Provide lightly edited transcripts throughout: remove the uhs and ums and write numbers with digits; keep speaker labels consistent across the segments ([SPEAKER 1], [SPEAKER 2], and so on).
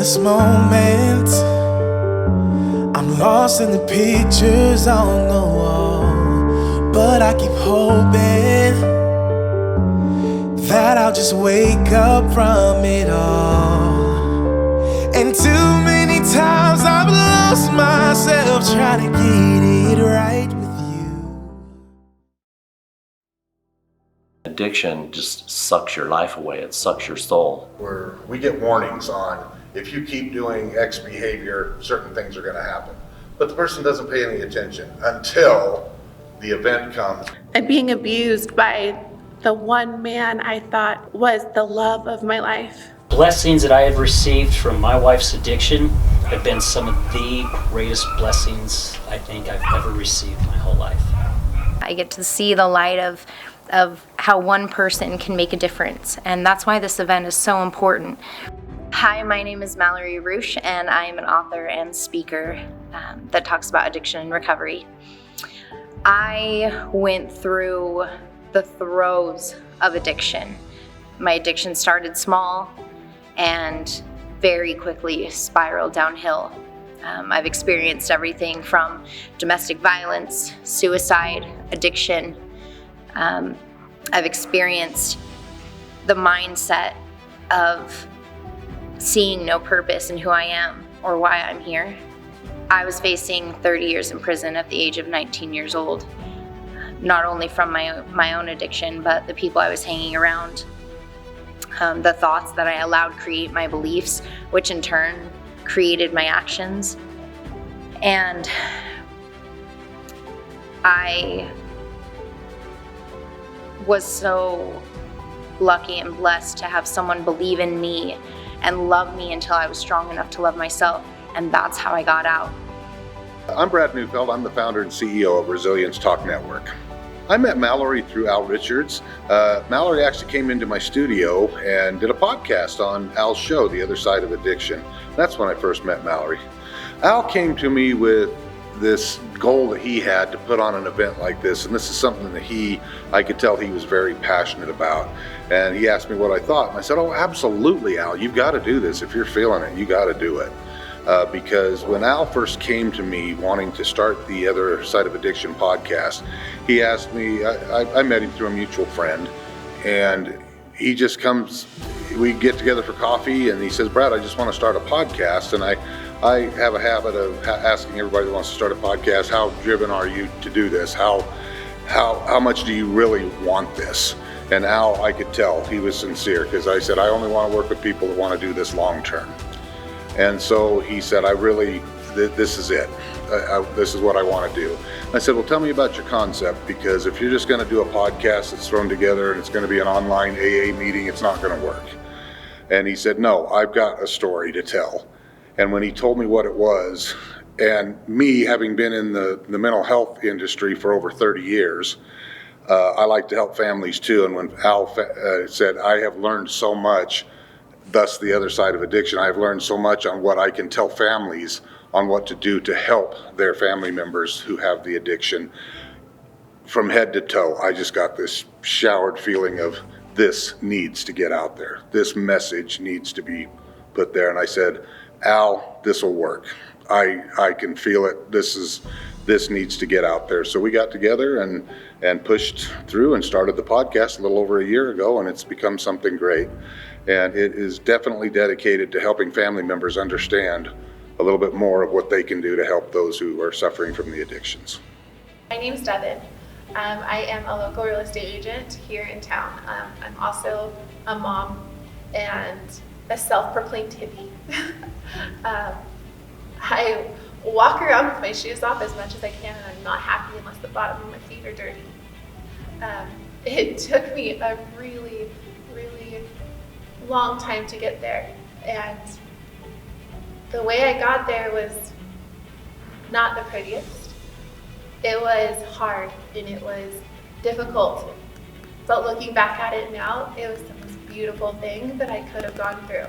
[SPEAKER 1] this moment. I'm lost in the pictures on the wall, but I keep hoping that I'll just wake up from it all. And too many times I've lost myself trying to get it right with you.
[SPEAKER 2] Addiction just sucks your life away. It sucks your soul.
[SPEAKER 3] Where we get warnings on, if you keep doing X behavior, certain things are going to happen. But the person doesn't pay any attention until the event comes.
[SPEAKER 4] And being abused by the one man I thought was the love of my life.
[SPEAKER 5] Blessings that I have received from my wife's addiction have been some of the greatest blessings I think I've ever received my whole life.
[SPEAKER 6] I get to see the light of how one person can make a difference, and that's why this event is so important. Hi, my name is Malory Ruesch, and I am an author and speaker that talks about addiction and recovery. I went through the throes of addiction. My addiction started small and very quickly spiraled downhill. I've experienced everything from domestic violence, suicide, addiction. I've experienced the mindset of seeing no purpose in who I am or why I'm here. I was facing 30 years in prison at the age of 19 years old, not only from my own addiction, but the people I was hanging around, the thoughts that I allowed create my beliefs, which in turn created my actions. And I was so lucky and blessed to have someone believe in me and love me until I was strong enough to love myself, and that's how I got out.
[SPEAKER 3] I'm Brad Neufeld. I'm the founder and CEO of Resilience Talk Network. I met Malory through Al Richards. Malory actually came into my studio and did a podcast on Al's show, The Other Side of Addiction. That's when I first met Malory. Al came to me with this goal that he had to put on an event like this, and this is something that I could tell he was very passionate about. And he asked me what I thought, and I said, oh, absolutely, Al, you've got to do this. If you're feeling it, you got to do it. Because when Al first came to me wanting to start the Other Side of Addiction podcast, he asked me, I met him through a mutual friend, and he just comes, we get together for coffee, and he says, Brad, I just want to start a podcast. And I have a habit of asking everybody that wants to start a podcast, how driven are you to do this? How much do you really want this? And Al, I could tell he was sincere, because I said, I only want to work with people that want to do this long term. And so he said, this is it. This is what I want to do. I said, well, tell me about your concept, because if you're just going to do a podcast that's thrown together and it's going to be an online AA meeting, it's not going to work. And he said, no, I've got a story to tell. And when he told me what it was, and me having been in the mental health industry for over 30 years, I like to help families too. And when Al said, I have learned so much, thus the other side of addiction, I've learned so much on what I can tell families on what to do to help their family members who have the addiction. From head to toe, I just got this showered feeling of this needs to get out there. This message needs to be put there. And I said, Al, this will work. I can feel it. This needs to get out there. So we got together and pushed through and started the podcast a little over a year ago, and it's become something great. And it is definitely dedicated to helping family members understand a little bit more of what they can do to help those who are suffering from the addictions.
[SPEAKER 4] My name's Devin. I am a local real estate agent here in town. I'm also a mom and a self-proclaimed hippie. I walk around with my shoes off as much as I can, and I'm not happy unless the bottom of my feet are dirty. It took me a really, really long time to get there, and the way I got there was not the prettiest. It was hard and it was difficult, but looking back at it now, it was the most beautiful thing that I could have gone through.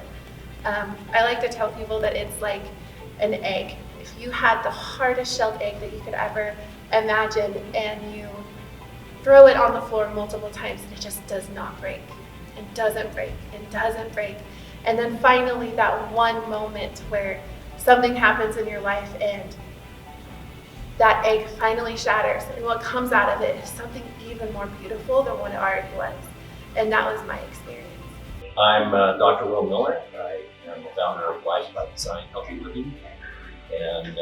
[SPEAKER 4] I like to tell people that it's like an egg. If you had the hardest shelled egg that you could ever imagine and you throw it on the floor multiple times and it just does not break and doesn't break and doesn't break, And then finally that one moment where something happens in your life and that egg finally shatters, and what comes out of it is something even more beautiful than what it already was. And that was my experience.
[SPEAKER 2] I'm Dr. Will Miller. I am the founder of Life by Design Healthy Living, and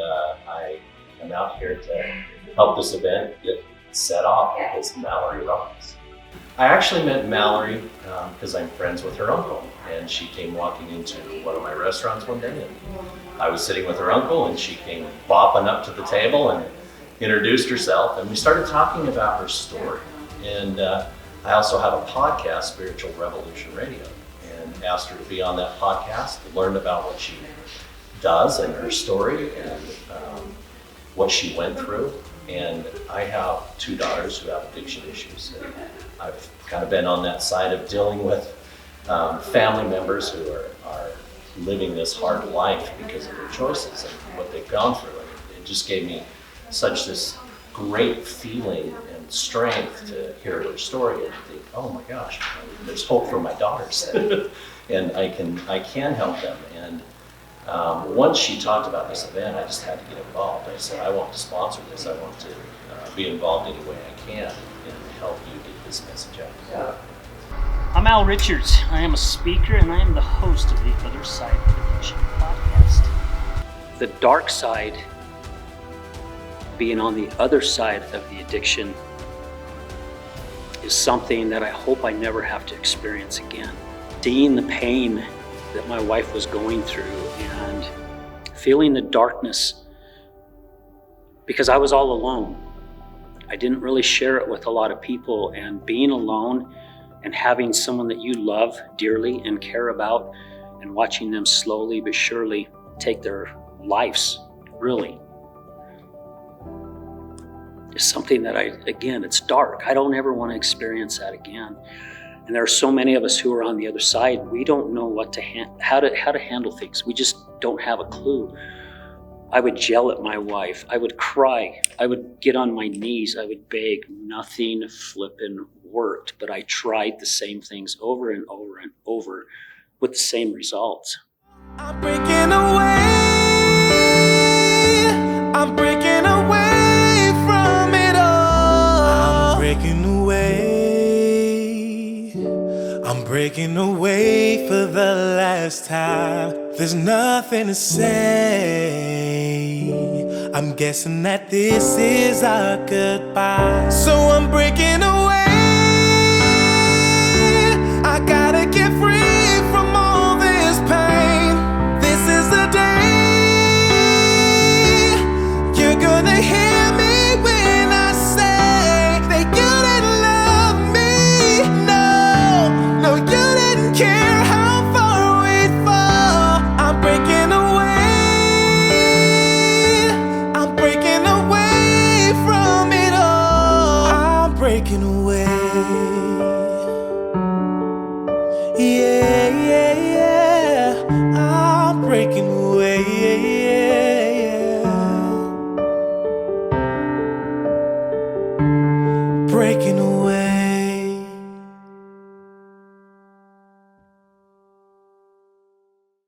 [SPEAKER 2] I am out here to help this event get set off because Malory rocks. I actually met Malory because I'm friends with her uncle, and she came walking into one of my restaurants one day, and I was sitting with her uncle, and she came bopping up to the table and introduced herself, and we started talking about her story. And I also have a podcast, Spiritual Revolution Radio, and asked her to be on that podcast to learn about what she does and her story and what she went through. And I have 2 daughters who have addiction issues, and I've kind of been on that side of dealing with family members who are living this hard life because of their choices and what they've gone through. And it just gave me such this great feeling and strength to hear her story and think, oh my gosh, there's hope for my daughters, and I can help them. And once she talked about this event, I just had to get involved. I said, I want to sponsor this. I want to be involved any way I can and help you get this message out. Yeah.
[SPEAKER 5] I'm Al Richards. I am a speaker and I am the host of the Other Side of Addiction podcast. The dark side, being on the other side of the addiction, is something that I hope I never have to experience again. Seeing the pain that my wife was going through and feeling the darkness, because I was all alone. I didn't really share it with a lot of people, and being alone and having someone that you love dearly and care about and watching them slowly but surely take their lives, really, is something that it's dark. I don't ever want to experience that again. And there are so many of us who are on the other side. We don't know how to handle things. We just don't have a clue. I would yell at my wife. I would cry. I would get on my knees. I would beg. Nothing flippin' worked. But I tried the same things over and over and over with the same results.
[SPEAKER 1] I'm breaking away. I'm breaking away from it all. I'm breaking away. I'm breaking away for the last time. There's nothing to say. I'm guessing that this is our goodbye. So I'm breaking away. I gotta get free from all this pain. This is the day you're gonna hear me when I say that you didn't love me. No, you didn't care how far we'd fall. I'm breaking away. I'm breaking away from it all. I'm breaking away. Yeah, I'm breaking away.